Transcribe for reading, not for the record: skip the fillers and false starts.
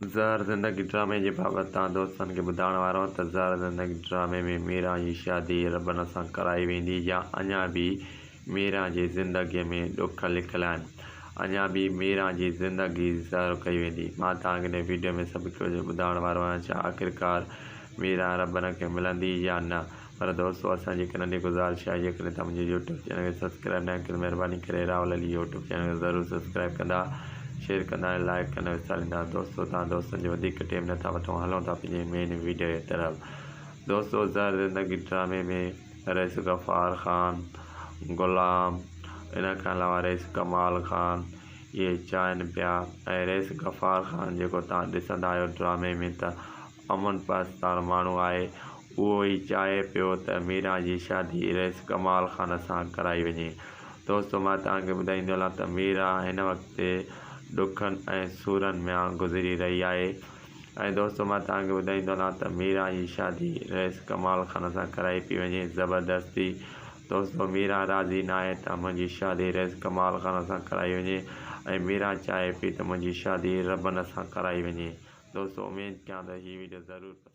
ज़हर ज़िंदगी ड्रामे जे बाबति तव्हां दोस्तनि खे ॿुधाइण वारो आहियां त ज़हर ज़िंदगी ड्रामे में मीरा जी शादी रबन सां कराई वेंदी या अञा बि मीरा जी ज़िंदगीअ में ॾुख लिखियल आहिनि। अञा बि मीरा जी ज़िंदगी ज़हर कई वेंदी। मां तव्हांखे हिन वीडियो में सभु कुझु ॿुधाइण वारो आहियां। छा आख़िरकार मीरा रबन खे मिलंदी या न। पर दोस्तों असांजी हिकु नंढी गुज़ारिश आहे, जेकॾहिं तव्हां मुंहिंजे यूट्यूब चैनल खे सब्सक्राइब न कयो महिरबानी करे राहुल अली यूट्यूब चैनल खे ज़रूरु सब्सक्राइब कंदा, शेयर कंदा ऐं लाइक कंदा विसारींदा। दोस्तों तव्हां दोस्तनि जो वधीक टाइम नथा वठूं, हलूं था पंहिंजे मेन वीडियो जे तरफ़। दोस्तों ज़हर ज़िंदगी ड्रामे में रईस गफ़ार ख़ान, ग़ुलाम, इन खां अलावा रईस कमाल ख़ान इहे चाहिनि पिया। ऐं रईस गफ़ार ख़ान जेको तव्हां ॾिसंदा आहियो ड्रामे में त अमन पासदार माण्हू आहे, उहो ई चाहे पियो त मीरा जी शादी रईस कमाल ख़ान सां कराई वञे। दोस्तों मां तव्हांखे ॿुधाईंदो हलां त मीरा हिन वक़्तु ॾुखनि ऐं सूरनि में गुज़री रही आहे। ऐं दोस्तों मां तव्हांखे ॿुधाईंदो हलां त मीरा जी शादी रईस कमाल ख़ान सां कराई पई वञे ज़बरदस्ती। दोस्तों मीरा राज़ी न आहे त मुंहिंजी शादी रईस कमाल ख़ान सां कराई वञे ऐं मीरा चाहे पई त मुंहिंजी शादी रबन सां कराई वञे। दोस्तों उमेद कयां त हीअ वीडियो ज़रूरु